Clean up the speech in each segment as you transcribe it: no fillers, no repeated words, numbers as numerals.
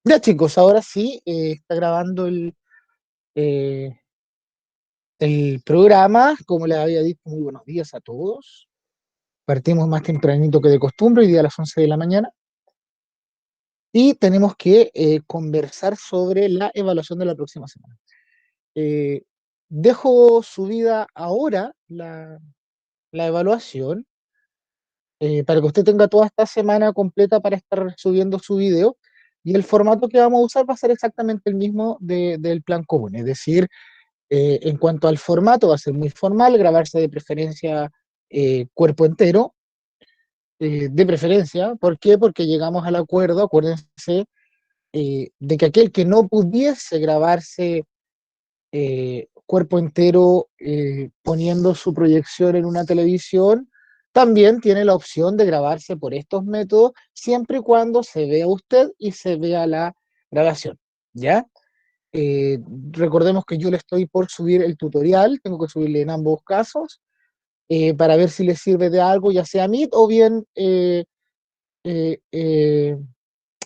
Ya chicos, ahora sí, está grabando eh, el programa. Como les había dicho, muy buenos días a todos. Partimos más tempranito que de costumbre, hoy día a las 11 de la mañana, y tenemos que conversar sobre la evaluación de la próxima semana. Eh, Dejo subida ahora la evaluación, para que usted tenga toda esta semana completa para estar subiendo su video, y el formato que vamos a usar va a ser exactamente el mismo del plan común, es decir, en cuanto al formato, va a ser muy formal, grabarse de preferencia cuerpo entero, de preferencia. ¿Por qué? Porque llegamos al acuerdo, acuérdense, de que aquel que no pudiese grabarse cuerpo entero poniendo su proyección en una televisión, también tiene la opción de grabarse por estos métodos, siempre y cuando se vea usted y se vea la grabación, ¿ya? Eh, Recordemos que yo le estoy por subir el tutorial, tengo que subirle en ambos casos, para ver si le sirve de algo, ya sea Meet o bien eh, eh,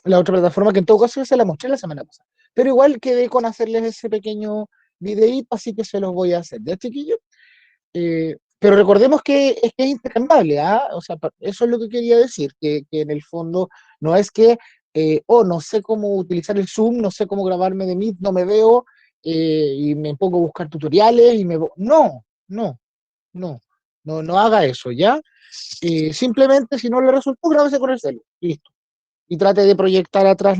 la otra plataforma, que en todo caso se la mostré la semana pasada. Pero igual quedé con hacerles ese pequeño videíto, así que se los voy a hacer, ¿ya, chiquillos? Pero recordemos que es intercambiable, ¿ah? O sea, eso es lo que quería decir, que en el fondo no es que, no sé cómo utilizar el Zoom, no sé cómo grabarme de Meet, no me veo, y me pongo a buscar tutoriales y No, no, no, no haga eso, ¿ya? Simplemente, si no le resultó, grábese con el celular, listo. Y trate de proyectar atrás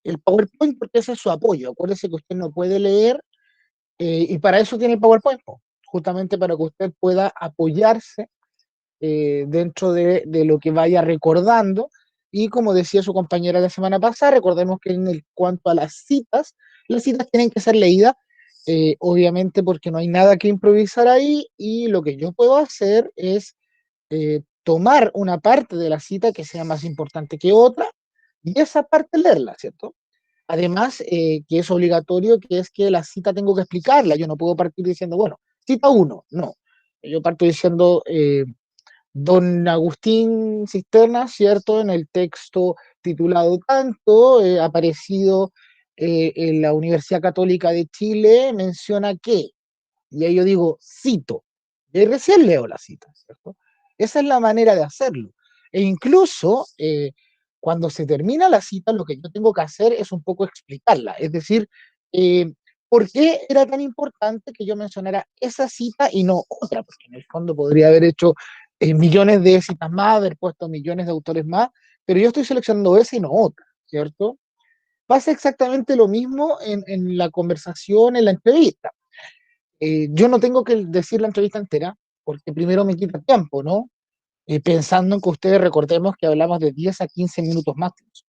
el PowerPoint, porque ese es su apoyo. Acuérdese que usted no puede leer, y para eso tiene el PowerPoint, po, justamente para que usted pueda apoyarse dentro de lo que vaya recordando. Y como decía su compañera la semana pasada, recordemos que en el cuanto a las citas tienen que ser leídas, obviamente porque no hay nada que improvisar ahí, y lo que yo puedo hacer es tomar una parte de la cita que sea más importante que otra, y esa parte leerla, ¿cierto? Además, que es obligatorio, que es que la cita tengo que explicarla. Yo no puedo partir diciendo, bueno, cita uno, no. Yo parto diciendo, don Agustín Cisterna, ¿cierto? En el texto titulado tanto, aparecido en la Universidad Católica de Chile, menciona que, y ahí yo digo, cito, y ahí recién leo la cita, ¿cierto? Esa es la manera de hacerlo. E incluso, cuando se termina la cita, lo que yo tengo que hacer es un poco explicarla, es decir, eh, ¿por qué era tan importante que yo mencionara esa cita y no otra? Porque en el fondo podría haber hecho millones de citas más, haber puesto millones de autores más, pero yo estoy seleccionando esa y no otra, ¿cierto? Pasa exactamente lo mismo en la conversación, en la entrevista. Yo no tengo que decir la entrevista entera, porque primero me quita tiempo, ¿no? Pensando en que ustedes, recordemos que hablamos de 10 a 15 minutos máximos.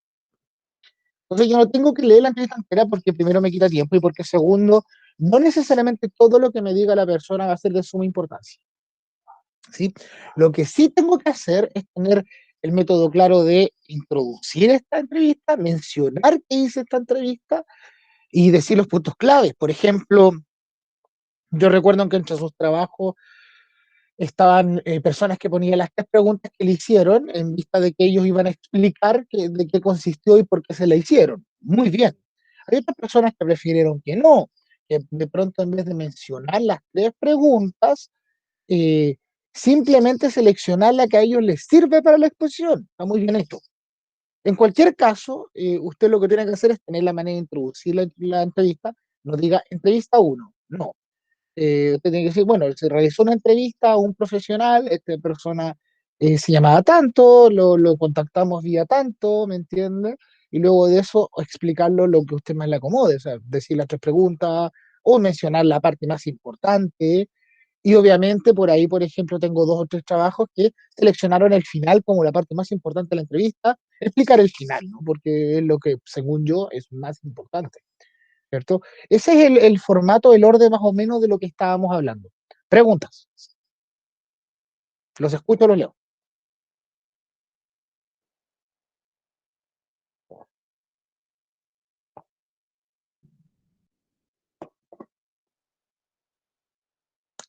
Entonces yo no tengo que leer la entrevista entera, porque primero me quita tiempo, y porque segundo, no necesariamente todo lo que me diga la persona va a ser de suma importancia, ¿sí? Lo que sí tengo que hacer es tener el método claro de introducir esta entrevista, mencionar que hice esta entrevista y decir los puntos claves. Por ejemplo, yo recuerdo que entre sus trabajos estaban personas que ponían las tres preguntas que le hicieron, en vista de que ellos iban a explicar de qué consistió y por qué se la hicieron. Muy bien. Hay otras personas que prefirieron que no, que de pronto, en vez de mencionar las tres preguntas, eh, simplemente seleccionar la que a ellos les sirve para la exposición. Está muy bien hecho. En cualquier caso, usted lo que tiene que hacer es tener la manera de introducir la entrevista. No diga entrevista uno, no. Usted tiene que decir, bueno, se realizó una entrevista a un profesional, esta persona se llamaba tanto, lo contactamos vía tanto, ¿me entiende? Y luego de eso explicarlo lo que usted más le acomode, o sea, decir las tres preguntas o mencionar la parte más importante. Y obviamente por ahí, por ejemplo, tengo dos o tres trabajos que seleccionaron el final como la parte más importante de la entrevista, explicar el final, ¿no? Porque es lo que, según yo, es más importante, ¿cierto? Ese es el formato, el orden más o menos de lo que estábamos hablando. Preguntas. Los escucho, los leo.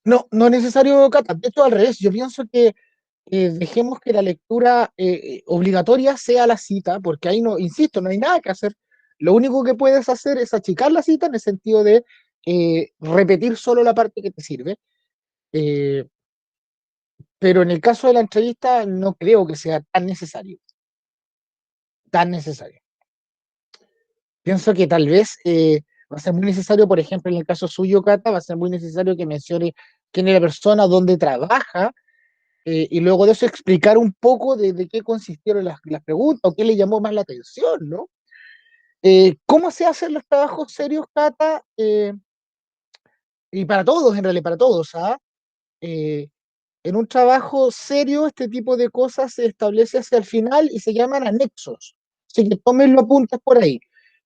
No, no es necesario, Cata. De hecho, al revés. Yo pienso que dejemos que la lectura obligatoria sea la cita, porque ahí no, insisto, no hay nada que hacer. Lo único que puedes hacer es achicar la cita en el sentido de repetir solo la parte que te sirve. eh, pero en el caso de la entrevista no creo que sea tan necesario, tan necesario. Pienso que tal vez va a ser muy necesario, por ejemplo, en el caso suyo, Cata, va a ser muy necesario que mencione quién es la persona, dónde trabaja, y luego de eso explicar un poco de qué consistieron las preguntas o qué le llamó más la atención, ¿no? ¿Cómo se hacen los trabajos serios, Cata? Y para todos, en realidad, para todos, ¿ah? Eh, en un trabajo serio, este tipo de cosas se establece hacia el final y se llaman anexos. Así que tomen los apuntes por ahí.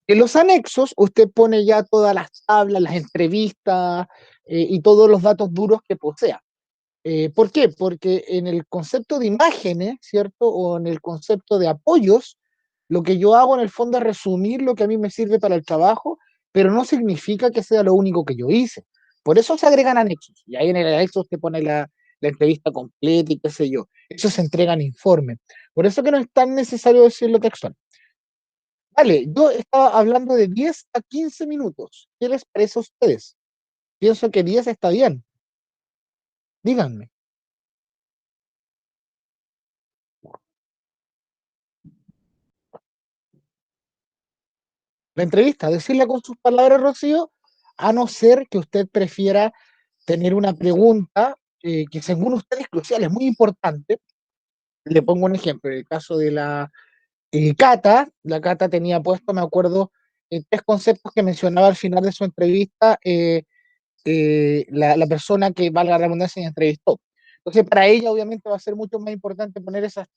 En los anexos, usted pone ya todas las tablas, las entrevistas y todos los datos duros que posea. ¿Por qué? Porque en el concepto de imágenes, ¿cierto? O en el concepto de apoyos, lo que yo hago en el fondo es resumir lo que a mí me sirve para el trabajo, pero no significa que sea lo único que yo hice. Por eso se agregan anexos. Y ahí en el anexo usted pone la entrevista completa y qué sé yo. Eso se entrega en informe. Por eso que no es tan necesario decirlo textual. Vale, yo estaba hablando de 10 a 15 minutos. ¿Qué les parece a ustedes? Pienso que 10 está bien. Díganme. La entrevista, decirla con sus palabras, Rocío, a no ser que usted prefiera tener una pregunta que según usted es crucial, es muy importante. Le pongo un ejemplo, en el caso de Cata, la Cata tenía puesto, me acuerdo, tres conceptos que mencionaba al final de su entrevista, la persona que, valga la redundancia, me entrevistó. Entonces, para ella, obviamente, va a ser mucho más importante poner esas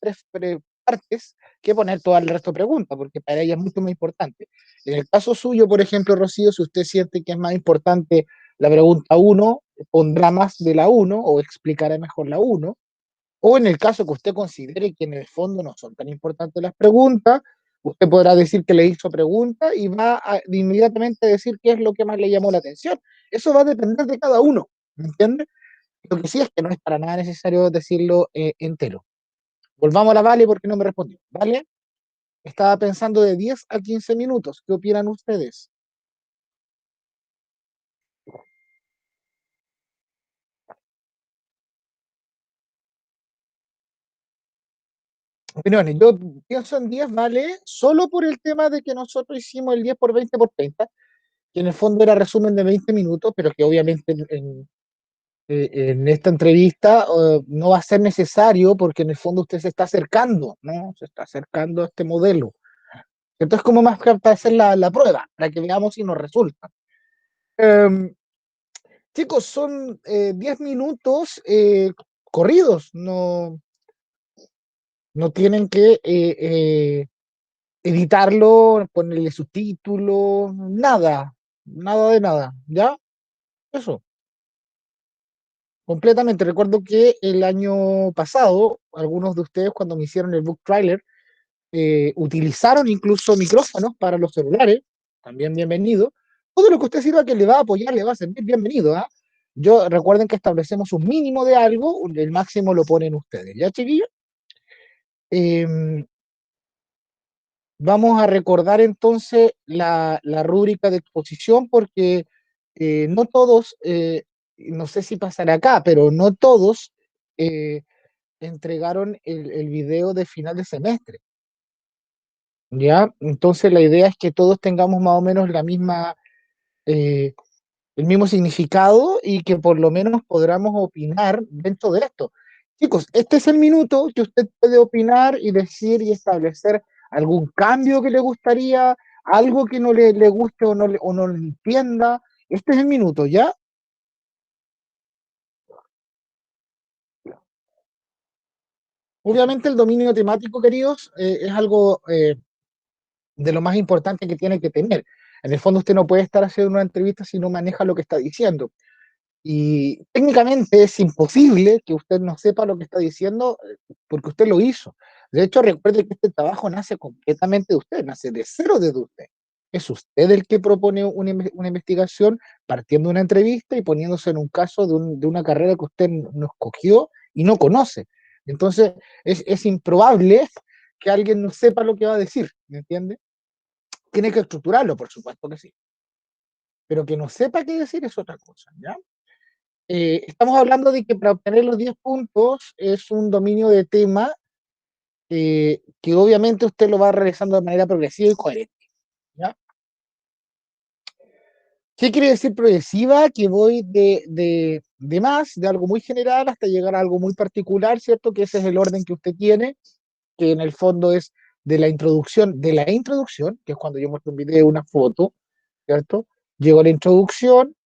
partes que poner todo el resto de preguntas, porque para ella es mucho más importante. En el caso suyo, por ejemplo, Rocío, si usted siente que es más importante la pregunta uno, pondrá más de la uno o explicará mejor la uno. O en el caso que usted considere que en el fondo no son tan importantes las preguntas, usted podrá decir que le hizo pregunta y va a inmediatamente decir qué es lo que más le llamó la atención. Eso va a depender de cada uno, ¿me entiende? Lo que sí es que no es para nada necesario decirlo entero. Volvamos a la Vale porque no me respondió. Vale, estaba pensando de 10 a 15 minutos. ¿Qué opinan ustedes? Opiniones. Yo pienso en 10, ¿vale? Solo por el tema de que nosotros hicimos el 10 por 20 por 30, que en el fondo era resumen de 20 minutos, pero que obviamente en esta entrevista no va a ser necesario porque en el fondo usted se está acercando, ¿no? Se está acercando a este modelo. Entonces, como más que para hacer la prueba, para que veamos si nos resulta. Eh, chicos, son 10 minutos corridos, no tienen que editarlo, ponerle subtítulos, nada, nada de nada, ¿ya? Eso. Completamente. Recuerdo que el año pasado, algunos de ustedes cuando me hicieron el book trailer, utilizaron incluso micrófonos para los celulares, también bienvenido. Todo lo que usted sirva que le va a apoyar, le va a servir, bienvenido, ¿ah? Yo recuerden que establecemos un mínimo de algo, el máximo lo ponen ustedes, ¿ya, chiquillos? Eh, vamos a recordar entonces la rúbrica de exposición porque no todos, no sé si pasará acá, pero no todos eh, entregaron el video de final de semestre. ¿Ya? Entonces la idea es que todos tengamos más o menos eh, el mismo significado y que por lo menos podamos opinar dentro de esto. Chicos, este es el minuto que usted puede opinar y decir y establecer algún cambio que le gustaría, algo que no le guste o no le entienda. Este es el minuto, ¿ya? Obviamente el dominio temático, queridos, es algo de lo más importante que tiene que tener. En el fondo usted no puede estar haciendo una entrevista si no maneja lo que está diciendo. Y técnicamente es imposible que usted no sepa lo que está diciendo porque usted lo hizo. De hecho, recuerde que este trabajo nace completamente de usted, nace de cero desde usted. Es usted el que propone una investigación partiendo de una entrevista y poniéndose en un caso de una carrera que usted no escogió y no conoce. Entonces, es improbable que alguien no sepa lo que va a decir, ¿me entiende? Tiene que estructurarlo, por supuesto que sí, pero que no sepa qué decir es otra cosa, ¿ya? Estamos hablando de que para obtener los 10 puntos es un dominio de tema que obviamente usted lo va realizando de manera progresiva y coherente, ¿ya? ¿Qué quiere decir progresiva? Que voy de más, de algo muy general hasta llegar a algo muy particular, ¿cierto? Que ese es el orden que usted tiene, que en el fondo es de la introducción, que es cuando yo muestro un video, una foto, ¿cierto? Llego a la introducción,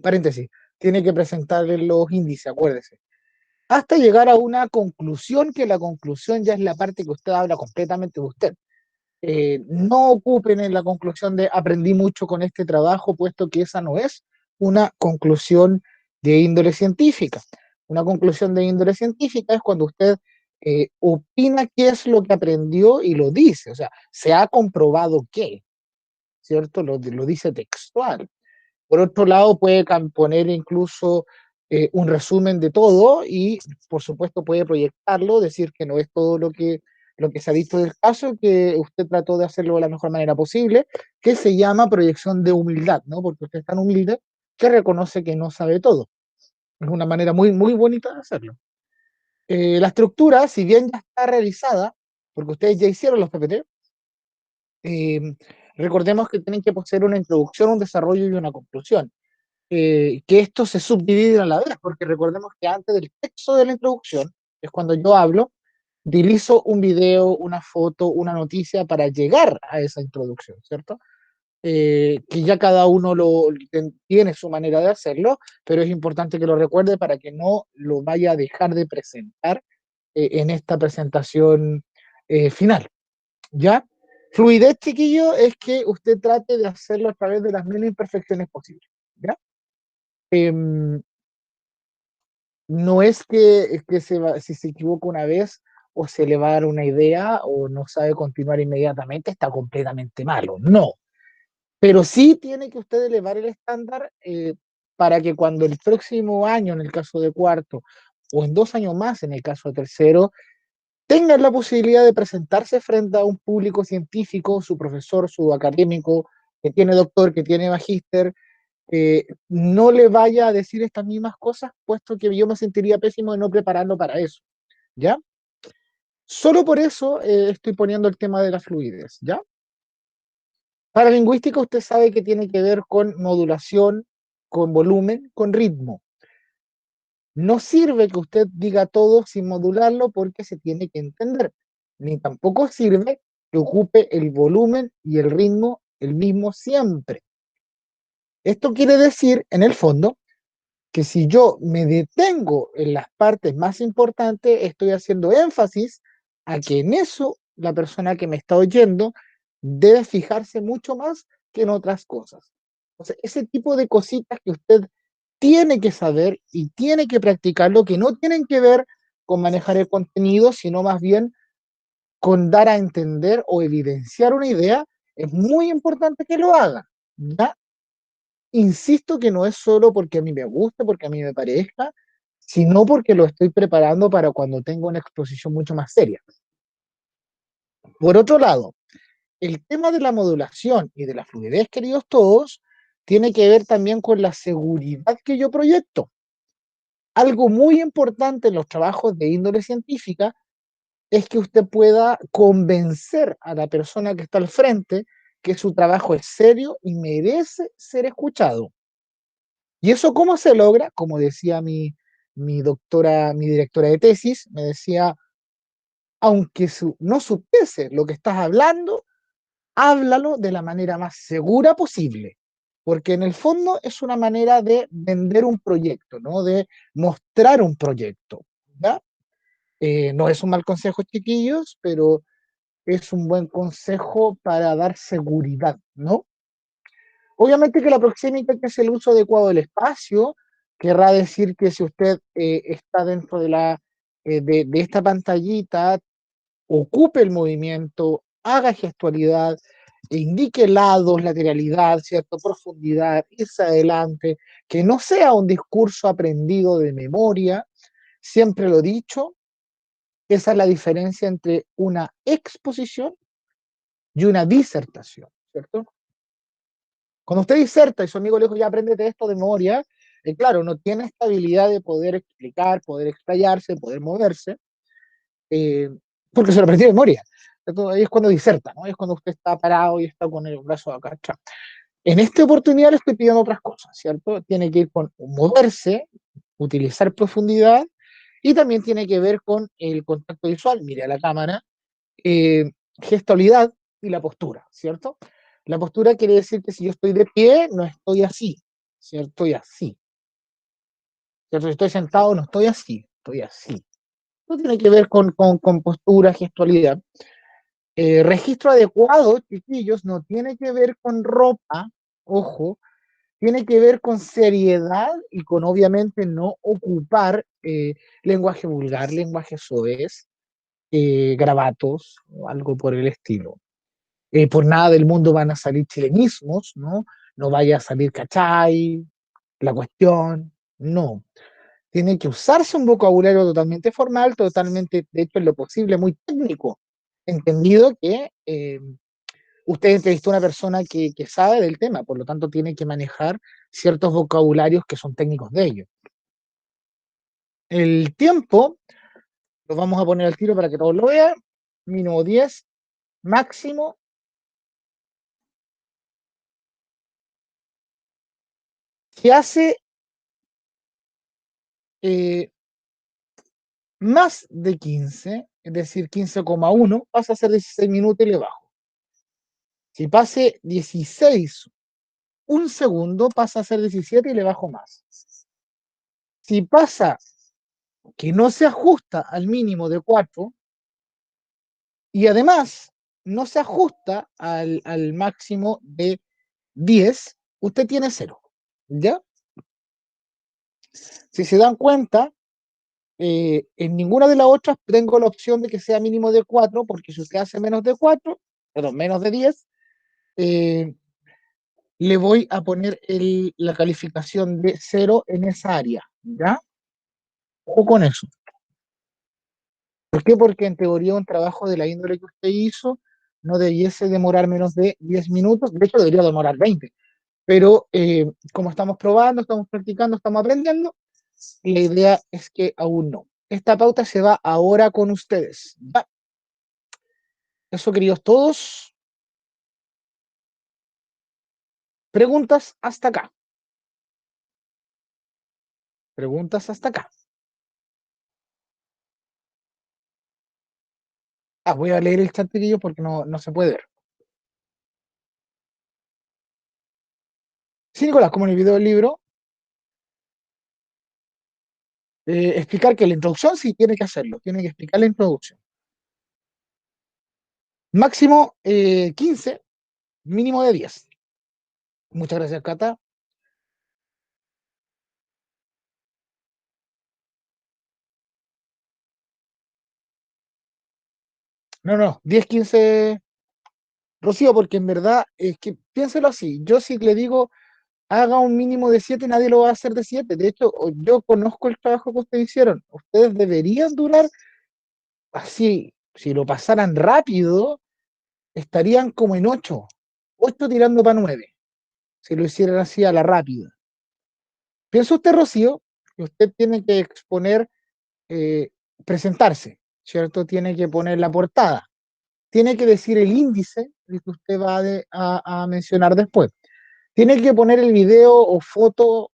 paréntesis, tiene que presentarle los índices, acuérdese, hasta llegar a una conclusión, que la conclusión ya es la parte que usted habla completamente de usted. No ocupen en la conclusión de aprendí mucho con este trabajo, puesto que esa no es una conclusión de índole científica. Una conclusión de índole científica es cuando usted opina qué es lo que aprendió y lo dice, o sea, se ha comprobado que, ¿cierto? Lo dice textual. Por otro lado, puede poner incluso un resumen de todo y, por supuesto, puede proyectarlo, decir que no es todo lo que se ha visto del caso, que usted trató de hacerlo de la mejor manera posible, que se llama proyección de humildad, ¿no? Porque usted es tan humilde que reconoce que no sabe todo. Es una manera muy, muy bonita de hacerlo. La estructura, si bien ya está realizada, porque ustedes ya hicieron los PPT, eh, recordemos que tienen que poseer una introducción, un desarrollo y una conclusión. Que esto se subdivide a la vez, porque recordemos que antes del texto de la introducción, es cuando yo hablo, utilizo un video, una foto, una noticia para llegar a esa introducción, ¿cierto? Que ya cada uno tiene su manera de hacerlo, pero es importante que lo recuerde para que no lo vaya a dejar de presentar en esta presentación final, ¿ya? Fluidez, chiquillo, es que usted trate de hacerlo a través de las menos imperfecciones posibles, ¿ya? Em, no es que si se equivoca una vez o se le va a dar una idea o no sabe continuar inmediatamente, está completamente malo. No, pero sí tiene que usted elevar el estándar para que cuando el próximo año, en el caso de cuarto, o en 2 años más, en el caso de tercero, tengan la posibilidad de presentarse frente a un público científico, su profesor, su académico, que tiene doctor, que tiene magíster, no le vaya a decir estas mismas cosas, puesto que yo me sentiría pésimo de no prepararlo para eso, ¿ya? Solo por eso estoy poniendo el tema de la fluidez, ¿ya? Para lingüística usted sabe que tiene que ver con modulación, con volumen, con ritmo. No sirve que usted diga todo sin modularlo porque se tiene que entender, ni tampoco sirve que ocupe el volumen y el ritmo el mismo siempre. Esto quiere decir, en el fondo, que si yo me detengo en las partes más importantes, estoy haciendo énfasis a que en eso la persona que me está oyendo debe fijarse mucho más que en otras cosas. O sea, ese tipo de cositas que usted tiene que saber y tiene que practicarlo, que no tienen que ver con manejar el contenido, sino más bien con dar a entender o evidenciar una idea, es muy importante que lo haga, ¿ya? Insisto que no es solo porque a mí me guste, porque a mí me parezca, sino porque lo estoy preparando para cuando tenga una exposición mucho más seria. Por otro lado, el tema de la modulación y de la fluidez, queridos todos, tiene que ver también con la seguridad que yo proyecto. Algo muy importante en los trabajos de índole científica es que usted pueda convencer a la persona que está al frente que su trabajo es serio y merece ser escuchado. ¿Y eso cómo se logra? Como decía mi doctora, mi directora de tesis, me decía, aunque no supiese lo que estás hablando, háblalo de la manera más segura posible, porque en el fondo es una manera de vender un proyecto, ¿no? De mostrar un proyecto, ¿ya? No es un mal consejo, chiquillos, pero es un buen consejo para dar seguridad, ¿no? Obviamente que la proxémica, que es el uso adecuado del espacio, querrá decir que si usted está dentro de esta pantallita, ocupe el movimiento, haga gestualidad, indique lados, lateralidad, ¿cierto? Profundidad, irse adelante, que no sea un discurso aprendido de memoria. Siempre lo he dicho, esa es la diferencia entre una exposición y una disertación, ¿cierto? Cuando usted diserta y su amigo le dijo, ya apréndete esto de memoria, claro, no tiene esta habilidad de poder explicar, poder explayarse, poder moverse, eh, porque se lo aprendió de memoria. Entonces, ahí es cuando diserta, ¿no? Es cuando usted está parado y está con el brazo acá atrás. En esta oportunidad le estoy pidiendo otras cosas, ¿cierto? Tiene que ir con moverse, utilizar profundidad y también tiene que ver con el contacto visual, mire a la cámara, eh, gestualidad y la postura, ¿cierto? La postura quiere decir que si yo estoy de pie, no estoy así, ¿cierto? Estoy así. ¿Cierto? Si estoy sentado, no estoy así, estoy así. Esto tiene que ver con postura, gestualidad. Registro adecuado, chiquillos, no tiene que ver con ropa, ojo, tiene que ver con seriedad y con obviamente no ocupar lenguaje vulgar, lenguaje soez, grabatos o algo por el estilo. Por nada del mundo van a salir chilenismos, ¿no? No vaya a salir cachai, la cuestión, no. Tiene que usarse un vocabulario totalmente formal, totalmente, de hecho, en lo posible, muy técnico, entendido que usted entrevistó a una persona que sabe del tema, por lo tanto tiene que manejar ciertos vocabularios que son técnicos de ello. El tiempo, lo vamos a poner al tiro para que todos lo vean, mínimo 10, máximo, si hace eh, más de 15, es decir, 15,1, pasa a ser 16 minutos y le bajo. Si pase 16, un segundo, pasa a ser 17 y le bajo más. Si pasa que no se ajusta al mínimo de 4 y además no se ajusta al máximo de 10, usted tiene 0. ¿Ya? Si se dan cuenta, en ninguna de las otras tengo la opción de que sea mínimo de 4, porque si usted hace menos de 4, perdón, menos de 10, eh, le voy a poner la calificación de 0 en esa área. ¿Ya? Ojo con eso. ¿Por qué? Porque en teoría un trabajo de la índole que usted hizo no debiese demorar menos de 10 minutos, de hecho debería demorar 20, pero como estamos probando, estamos practicando, estamos aprendiendo, la idea es que aún no. Esta pauta se va ahora con ustedes. ¿Va? Eso, queridos todos. Preguntas hasta acá. Preguntas hasta acá. Ah, voy a leer el chat, pequeño, porque no se puede ver. Sí, Nicolás, como en el video del libro, explicar que la introducción sí tiene que hacerlo, tiene que explicar la introducción. Máximo 15, mínimo de 10. Muchas gracias, Cata. No, 10, 15, Rocío, porque en verdad es que piénselo así. Yo si le digo haga un mínimo de 7, nadie lo va a hacer de 7. De hecho, yo conozco el trabajo que ustedes hicieron. Ustedes deberían durar así. Si lo pasaran rápido, estarían como en 8. 8 tirando para 9. Si lo hicieran así a la rápida. Piensa usted, Rocío, que usted tiene que exponer, eh, presentarse, ¿cierto? Tiene que poner la portada. Tiene que decir el índice que usted va a mencionar después. Tiene que poner el video o foto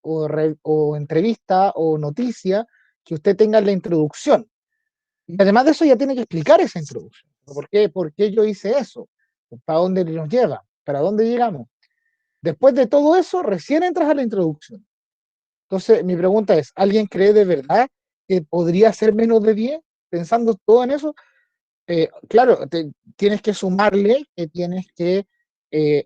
o entrevista o noticia que usted tenga en la introducción. Y además de eso ya tiene que explicar esa introducción. ¿Por qué yo hice eso? ¿Para dónde nos lleva? ¿Para dónde llegamos? Después de todo eso, recién entras a la introducción. Entonces, mi pregunta es, ¿alguien cree de verdad que podría ser menos de 10? Pensando todo en eso, claro, tienes que sumarle que tienes que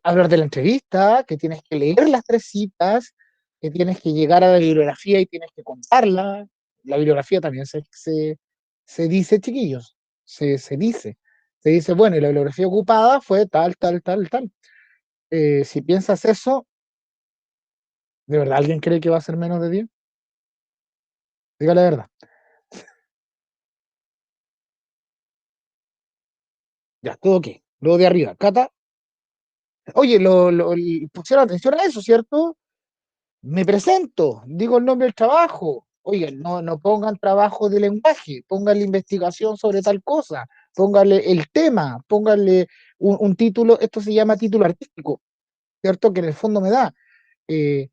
hablar de la entrevista, que tienes que leer las 3 citas, que tienes que llegar a la bibliografía y tienes que contarla. La bibliografía también se dice, chiquillos, se dice. Se dice, bueno, y la bibliografía ocupada fue tal, tal, tal, tal. Si piensas eso, ¿de verdad alguien cree que va a ser menos de 10? Diga la verdad. Ya, todo ok. Lo de arriba. Cata, oye, pusieron atención a eso, ¿cierto? Me presento, digo el nombre del trabajo. Oigan, no pongan trabajo de lenguaje, pónganle investigación sobre tal cosa, pónganle el tema, pónganle un título, esto se llama título artístico, ¿cierto? Que en el fondo me da. Eh,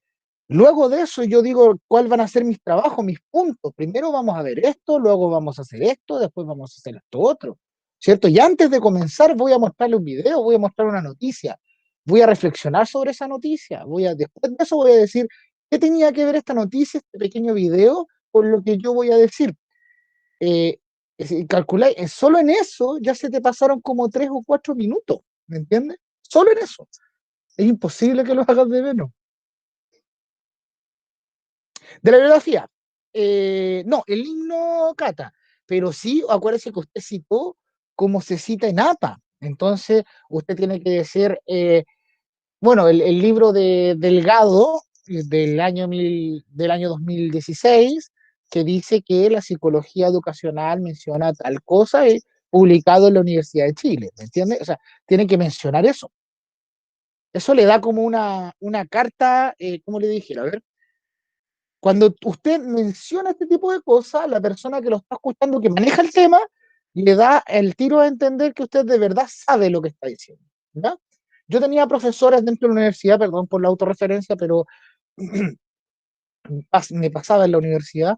Luego de eso yo digo cuáles van a ser mis trabajos, mis puntos. Primero vamos a ver esto, luego vamos a hacer esto, después vamos a hacer esto otro, ¿cierto? Y antes de comenzar voy a mostrarle un video, voy a mostrar una noticia, voy a reflexionar sobre esa noticia, después de eso voy a decir qué tenía que ver esta noticia, este pequeño video, con lo que yo voy a decir. Eh, Calculáis, solo en eso ya se te pasaron como 3 o 4 minutos, ¿me entiendes? Solo en eso. Es imposible que lo hagas de menos. De la bibliografía, no, el himno cata, pero sí, acuérdese que usted citó como se cita en APA. Entonces, usted tiene que decir, bueno, el libro de Delgado del año 2016 que dice que la psicología educacional menciona tal cosa, publicado en la Universidad de Chile, ¿me entiende? O sea, tiene que mencionar eso. Eso le da como una carta, ¿cómo le dije? A ver, cuando usted menciona este tipo de cosas, la persona que lo está escuchando, que maneja el tema, le da el tiro a entender que usted de verdad sabe lo que está diciendo. ¿Ya? Yo tenía profesores dentro de la universidad, perdón por la autorreferencia, pero me pasaba en la universidad,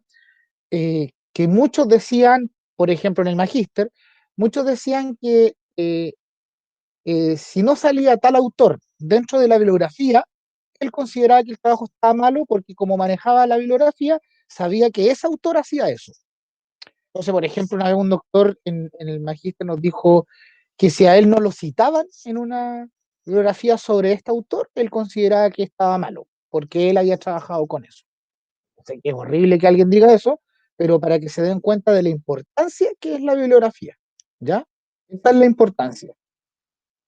que muchos decían, por ejemplo en el magíster, muchos decían que si no salía tal autor dentro de la bibliografía, él consideraba que el trabajo estaba malo porque como manejaba la bibliografía, sabía que ese autor hacía eso. Entonces, por ejemplo, una vez un doctor en el magíster nos dijo que si a él no lo citaban en una bibliografía sobre este autor, él consideraba que estaba malo, porque él había trabajado con eso. O sea, que es horrible que alguien diga eso, pero para que se den cuenta de la importancia que es la bibliografía, ¿ya? Esta es la importancia.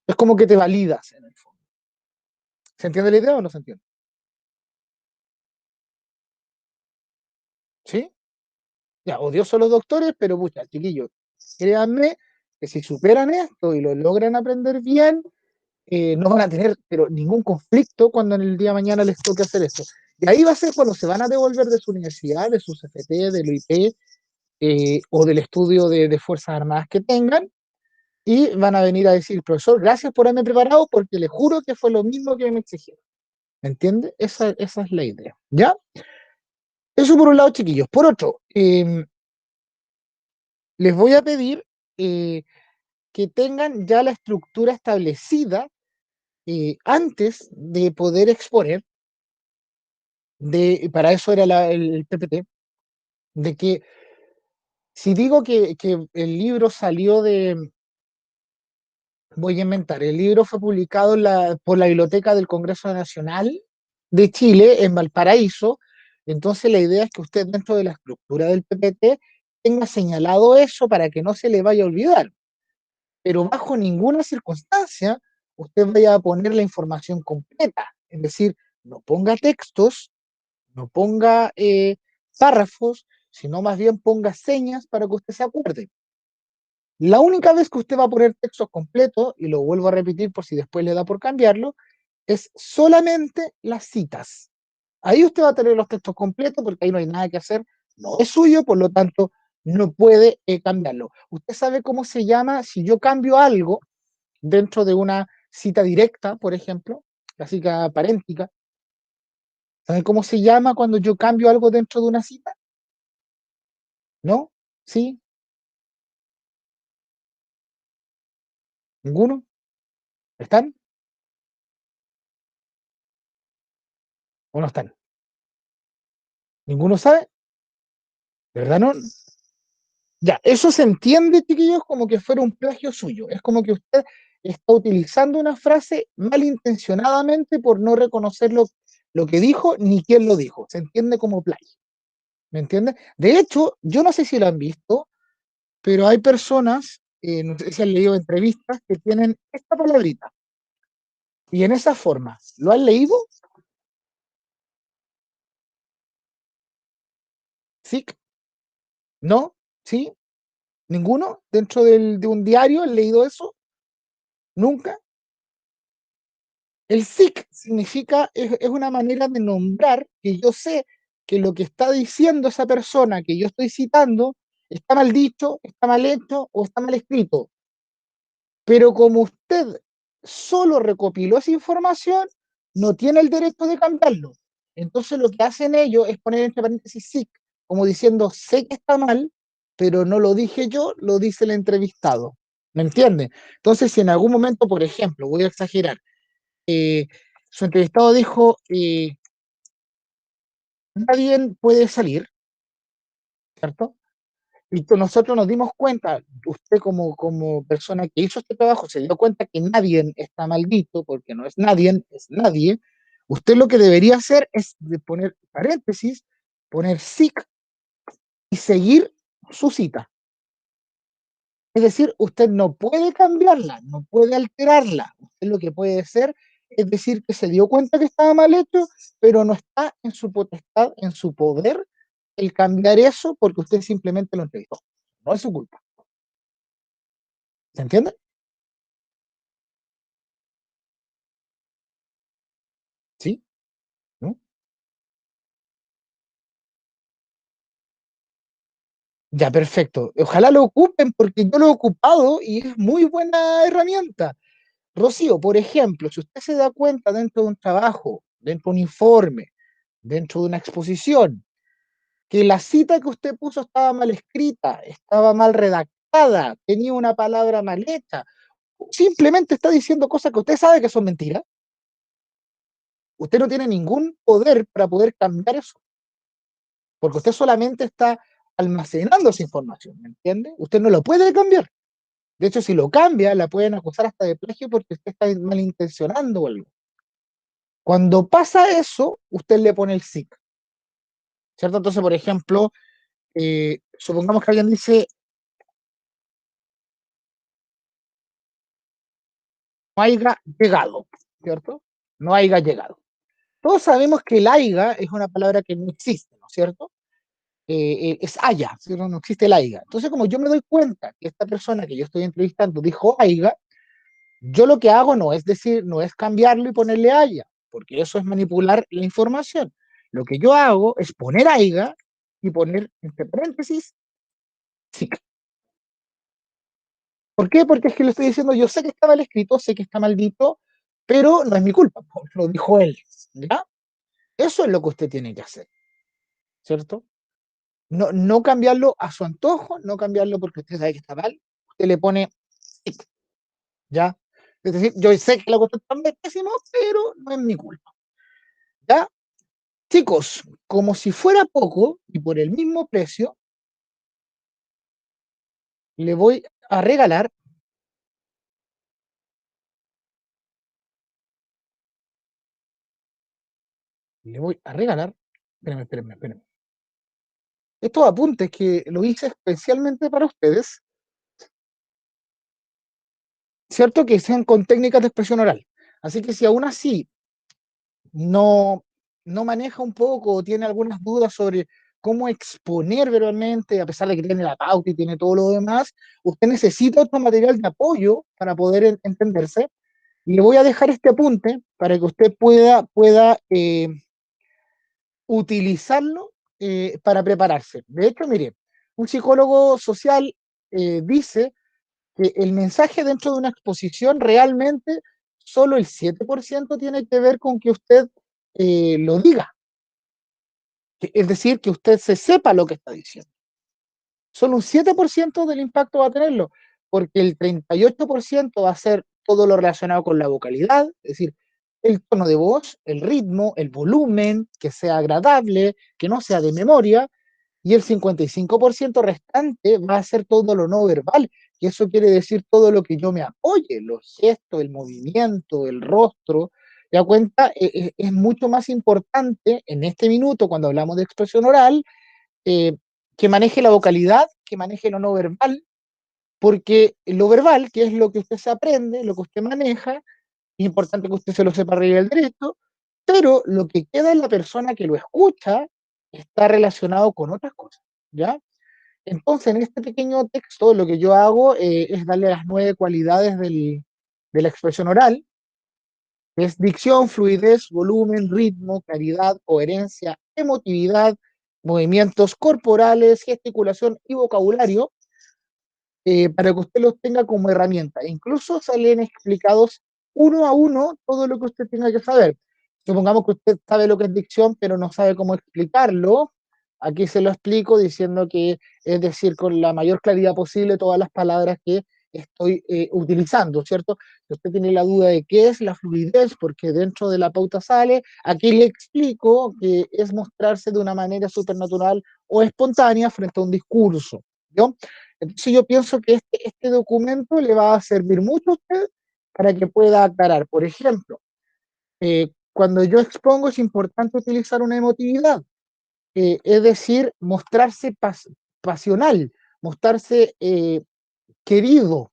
Es como que te validas en el fondo. ¿Se entiende la idea o no se entiende? ¿Sí? Ya, odioso a los doctores, pero pucha, chiquillos, créanme que si superan esto y lo logran aprender bien, no van a tener pero ningún conflicto cuando en el día de mañana les toque hacer eso. Y ahí va a ser cuando se van a devolver de su universidad, de su CFT, del UIP o del estudio de Fuerzas Armadas que tengan, y van a venir a decir, profesor, gracias por haberme preparado porque le juro que fue lo mismo que me exigieron. ¿Me entiende? Esa es la idea. ¿Ya? Eso por un lado, chiquillos. Por otro, les voy a pedir que tengan ya la estructura establecida antes de poder exponer, para eso era el PPT, de que si digo que el libro salió voy a inventar, el libro fue publicado por la Biblioteca del Congreso Nacional de Chile en Valparaíso, entonces la idea es que usted dentro de la estructura del PPT tenga señalado eso para que no se le vaya a olvidar, pero bajo ninguna circunstancia usted vaya a poner la información completa, es decir, no ponga textos, no ponga párrafos, sino más bien ponga señas para que usted se acuerde. La única vez que usted va a poner textos completos, y lo vuelvo a repetir por si después le da por cambiarlo, es solamente las citas. Ahí usted va a tener los textos completos porque ahí no hay nada que hacer, no es suyo, por lo tanto no puede cambiarlo. Usted sabe cómo se llama si yo cambio algo dentro de una cita directa, por ejemplo, la cita paréntica. ¿Sabe cómo se llama cuando yo cambio algo dentro de una cita? ¿No? ¿Sí? ¿Ninguno? ¿Están? ¿O no están? ¿Ninguno sabe? ¿De verdad no? Ya, eso se entiende, chiquillos, como que fuera un plagio suyo. Es como que usted está utilizando una frase malintencionadamente por no reconocer lo que dijo ni quién lo dijo. Se entiende como plagio. ¿Me entiende? De hecho, yo no sé si lo han visto, pero hay personas, no sé si han leído entrevistas, que tienen esta palabrita. Y en esa forma, ¿lo han leído? ¿Sí? ¿No? ¿Sí? ¿Ninguno? ¿Dentro de un diario han leído eso? Nunca. El SIC significa, es una manera de nombrar que yo sé que lo que está diciendo esa persona que yo estoy citando está mal dicho, está mal hecho o está mal escrito. Pero como usted solo recopiló esa información, no tiene el derecho de cambiarlo. Entonces lo que hacen ellos es poner entre paréntesis SIC, como diciendo, sé que está mal, pero no lo dije yo, lo dice el entrevistado. ¿Me entiende? Entonces, si en algún momento, por ejemplo, voy a exagerar, eh, su entrevistado dijo, nadie puede salir, ¿cierto? Y nosotros nos dimos cuenta, usted como persona que hizo este trabajo se dio cuenta que nadie está maldito, porque no es nadie, es nadie. Usted lo que debería hacer es de poner paréntesis, poner SIC y seguir su cita. Es decir, usted no puede cambiarla, no puede alterarla. Usted lo que puede hacer es decir que se dio cuenta que estaba mal hecho, pero no está en su potestad, en su poder, el cambiar eso porque usted simplemente lo entrevistó. No es su culpa. ¿Se entiende? ¿Sí? ¿No? Ya, perfecto. Ojalá lo ocupen porque yo lo he ocupado y es muy buena herramienta. Rocío, por ejemplo, si usted se da cuenta dentro de un trabajo, dentro de un informe, dentro de una exposición, que la cita que usted puso estaba mal escrita, estaba mal redactada, tenía una palabra mal hecha, simplemente está diciendo cosas que usted sabe que son mentiras, usted no tiene ningún poder para poder cambiar eso, porque usted solamente está almacenando esa información, ¿me entiende? Usted no lo puede cambiar. De hecho, si lo cambia, la pueden acusar hasta de plagio porque usted está malintencionando algo. Cuando pasa eso, usted le pone el SIC, ¿cierto? Entonces, por ejemplo, supongamos que alguien dice, no haya llegado, ¿cierto? No haya llegado. Todos sabemos que el haiga es una palabra que no existe, ¿no es cierto? Es haya, ¿cierto? No existe el haiga. Entonces, como yo me doy cuenta que esta persona que yo estoy entrevistando dijo haiga, yo lo que hago no es decir, no es cambiarlo y ponerle haya, porque eso es manipular la información. Lo que yo hago es poner haiga y poner entre paréntesis sí. ¿Por qué? Porque es que le estoy diciendo, yo sé que está mal escrito, sé que está maldito, pero no es mi culpa, lo dijo él, ¿ya? Eso es lo que usted tiene que hacer, ¿cierto? No, no cambiarlo a su antojo, no cambiarlo porque usted sabe que está mal, usted le pone, ¿ya? Es decir, yo sé que la cuestión está pésimo, pero no es mi culpa, ¿ya? Chicos, como si fuera poco y por el mismo precio, le voy a regalar, le voy a regalar, espérenme, estos apuntes que lo hice especialmente para ustedes, ¿cierto? Que sean con técnicas de expresión oral. Así que si aún así no, no maneja un poco o tiene algunas dudas sobre cómo exponer verbalmente, a pesar de que tiene la pauta y tiene todo lo demás, usted necesita otro material de apoyo para poder entenderse. Y le voy a dejar este apunte para que usted pueda utilizarlo para prepararse. De hecho, mire, un psicólogo social dice que el mensaje dentro de una exposición realmente solo el 7% tiene que ver con que usted lo diga, es decir, que usted se sepa lo que está diciendo. Solo un 7% del impacto va a tenerlo, porque el 38% va a ser todo lo relacionado con la vocalidad, es decir, el tono de voz, el ritmo, el volumen, que sea agradable, que no sea de memoria, y el 55% restante va a ser todo lo no verbal, y eso quiere decir todo lo que yo me apoye, los gestos, el movimiento, el rostro. Ya cuenta, es mucho más importante en este minuto, cuando hablamos de expresión oral, eh, que maneje la vocalidad, que maneje lo no verbal, porque lo verbal, que es lo que usted se aprende, lo que usted maneja, es importante que usted se lo sepa reír del derecho, pero lo que queda en la persona que lo escucha está relacionado con otras cosas, ¿ya? Entonces, en este pequeño texto, lo que yo hago es darle las 9 cualidades de la expresión oral, que es dicción, fluidez, volumen, ritmo, claridad, coherencia, emotividad, movimientos corporales, gesticulación y vocabulario, para que usted los tenga como herramienta. Incluso salen explicados uno a uno todo lo que usted tenga que saber. Supongamos que usted sabe lo que es dicción, pero no sabe cómo explicarlo. Aquí se lo explico diciendo que es decir con la mayor claridad posible todas las palabras que estoy utilizando, ¿cierto? Si usted tiene la duda de qué es la fluidez, porque dentro de la pauta sale, aquí le explico que es mostrarse de una manera supernatural o espontánea frente a un discurso, ¿no? Entonces yo pienso que este documento le va a servir mucho a usted para que pueda aclarar. Por ejemplo, cuando yo expongo es importante utilizar una emotividad, es decir, mostrarse pasional, mostrarse querido.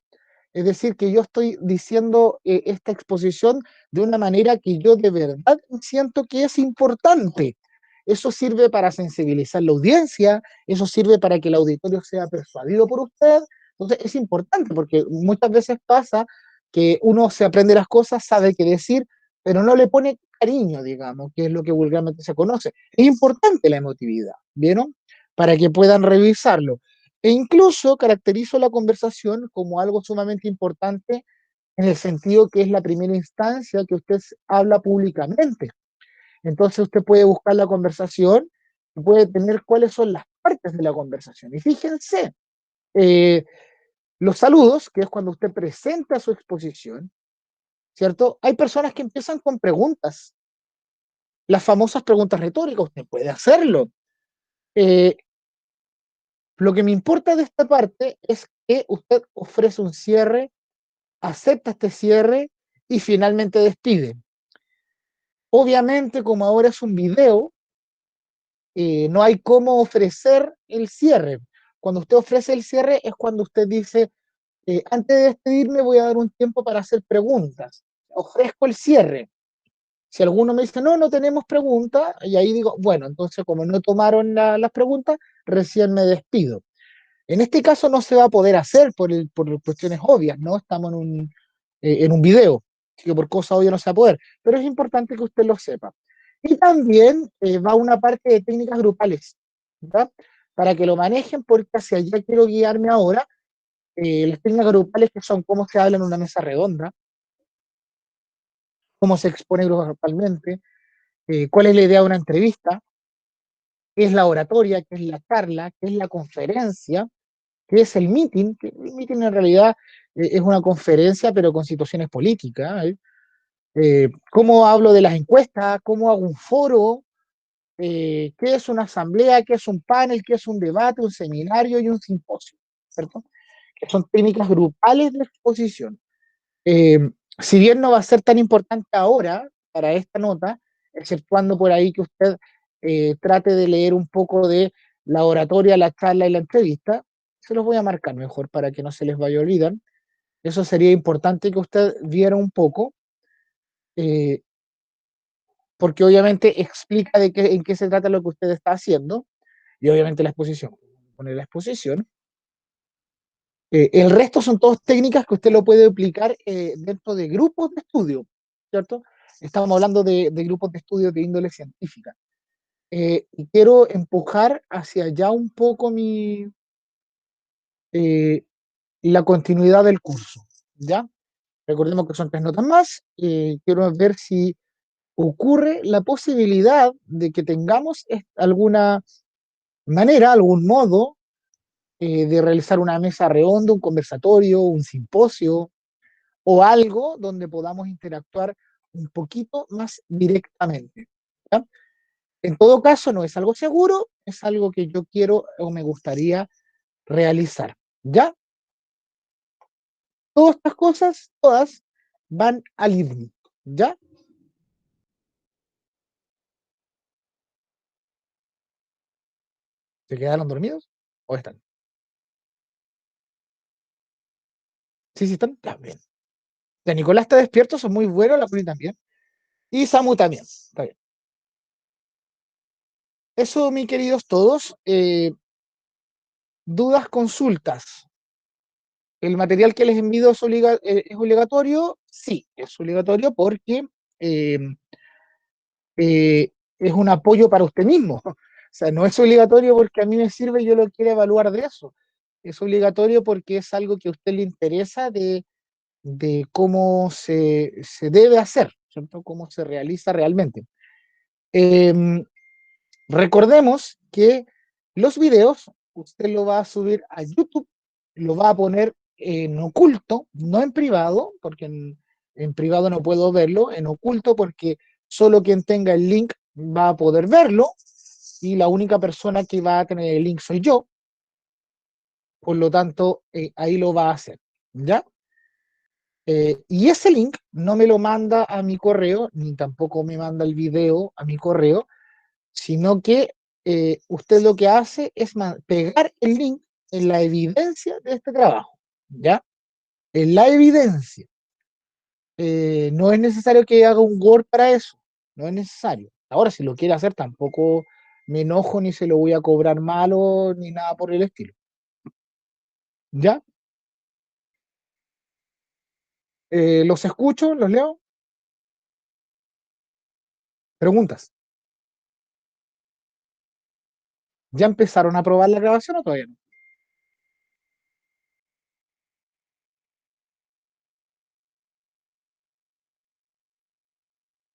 Es decir, que yo estoy diciendo esta exposición de una manera que yo de verdad siento que es importante. Eso sirve para sensibilizar la audiencia, eso sirve para que el auditorio sea persuadido por usted. Entonces es importante porque muchas veces pasa que uno se aprende las cosas, sabe qué decir, pero no le pone cariño, digamos, que es lo que vulgarmente se conoce. Es importante la emotividad, ¿vieron? Para que puedan revisarlo. E incluso caracterizo la conversación como algo sumamente importante en el sentido que es la primera instancia que usted habla públicamente. Entonces usted puede buscar la conversación y puede tener cuáles son las partes de la conversación. Y fíjense, eh, los saludos, que es cuando usted presenta su exposición, ¿cierto? Hay personas que empiezan con preguntas, las famosas preguntas retóricas, usted puede hacerlo. Eh, lo que me importa de esta parte es que usted ofrece un cierre, acepta este cierre y finalmente despide. Obviamente, como ahora es un video, no hay cómo ofrecer el cierre. Cuando usted ofrece el cierre es cuando usted dice, antes de despedirme voy a dar un tiempo para hacer preguntas. Ofrezco el cierre. Si alguno me dice, no, no tenemos preguntas, y ahí digo, bueno, entonces como no tomaron las preguntas, recién me despido. En este caso no se va a poder hacer por cuestiones obvias, ¿no? Estamos en un video, así que por cosas obvias no se va a poder, pero es importante que usted lo sepa. Y también va una parte de técnicas grupales, ¿verdad? Para que lo manejen, porque hacia allá quiero guiarme ahora. Las técnicas grupales que son cómo se habla en una mesa redonda, cómo se expone grupalmente, cuál es la idea de una entrevista, qué es la oratoria, qué es la charla, qué es la conferencia, qué es el meeting, que el meeting en realidad es una conferencia, pero con situaciones políticas. ¿Cómo hablo de las encuestas? ¿Cómo hago un foro? ¿Qué es una asamblea? ¿Qué es un panel? ¿Qué es un debate? ¿Un seminario y un simposio? ¿Cierto? Que son técnicas grupales de exposición. Eh, si bien no va a ser tan importante ahora para esta nota, exceptuando por ahí que usted trate de leer un poco de la oratoria, la charla y la entrevista, se los voy a marcar mejor para que no se les vaya a olvidar. Eso sería importante que usted viera un poco, eh, porque obviamente explica en qué se trata lo que usted está haciendo, y obviamente la exposición. Poner la exposición. El resto son todas técnicas que usted lo puede aplicar dentro de grupos de estudio, ¿cierto? Estamos hablando de grupos de estudio de índole científica. Y quiero empujar hacia allá un poco eh, la continuidad del curso, ¿ya? Recordemos que son 3 notas más. Quiero ver si ocurre la posibilidad de que tengamos alguna manera, algún modo de realizar una mesa redonda, un conversatorio, un simposio, o algo donde podamos interactuar un poquito más directamente, ¿ya? En todo caso, no es algo seguro, es algo que yo quiero o me gustaría realizar, ¿ya? Todas estas cosas, todas van al IDMI, ¿ya? ¿Se quedaron dormidos o están? Sí, sí están, también. Ya, Nicolás está despierto, son muy buenos, la Poli también. Y Samu también, está bien. Eso, mis queridos todos, dudas, consultas. ¿El material que les envío es obligatorio? Sí, es obligatorio porque eh, es un apoyo para usted mismo. O sea, no es obligatorio porque a mí me sirve y yo lo quiero evaluar de eso. Es obligatorio porque es algo que a usted le interesa de cómo se debe hacer, ¿cierto? Cómo se realiza realmente. Eh, Recordemos que los videos usted lo va a subir a YouTube, lo va a poner en oculto, no en privado, porque en privado no puedo verlo, en oculto porque solo quien tenga el link va a poder verlo y la única persona que va a tener el link soy yo, por lo tanto ahí lo va a hacer, ¿ya? Y ese link no me lo manda a mi correo, ni tampoco me manda el video a mi correo, sino que usted lo que hace es pegar el link en la evidencia de este trabajo, ¿ya? En la evidencia. No es necesario que haga un Word para eso, no es necesario. Ahora, si lo quiere hacer, tampoco me enojo ni se lo voy a cobrar malo ni nada por el estilo, ¿ya? Los escucho, los leo. Preguntas. ¿Ya empezaron a probar la grabación o todavía no?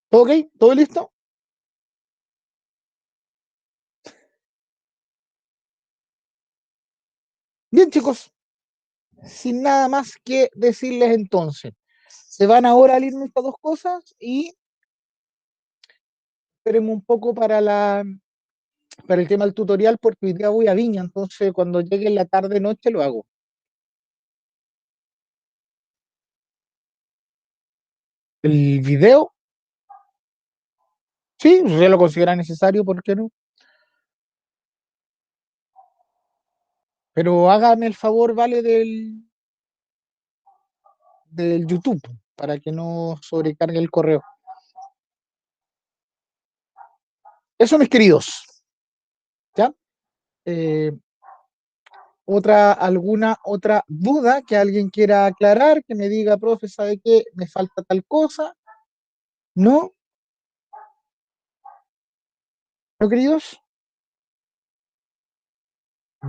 ¿Todo ok? ¿Todo listo? Bien, chicos, sin nada más que decirles entonces. Se van ahora a ir nuestras dos cosas y esperemos un poco para el tema del tutorial porque hoy día voy a Viña, entonces cuando llegue en la tarde noche lo hago. El video, sí, si usted lo considera necesario, ¿por qué no? Pero hágame el favor, vale, del YouTube para que no sobrecargue el correo. Eso, mis queridos, ¿ya? Eh, ¿Alguna otra duda que alguien quiera aclarar? Que me diga, profe, ¿sabe qué? Me falta tal cosa. ¿No? ¿No, queridos?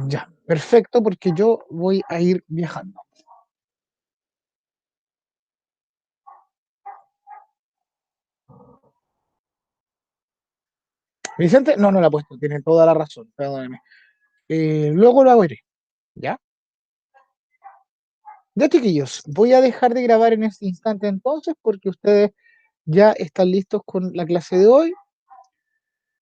Ya, perfecto, porque yo voy a ir viajando. Vicente, no, no la he puesto, tiene toda la razón, perdóneme. Luego lo hago, ¿ya? Ya, chiquillos, voy a dejar de grabar en este instante entonces porque ustedes ya están listos con la clase de hoy.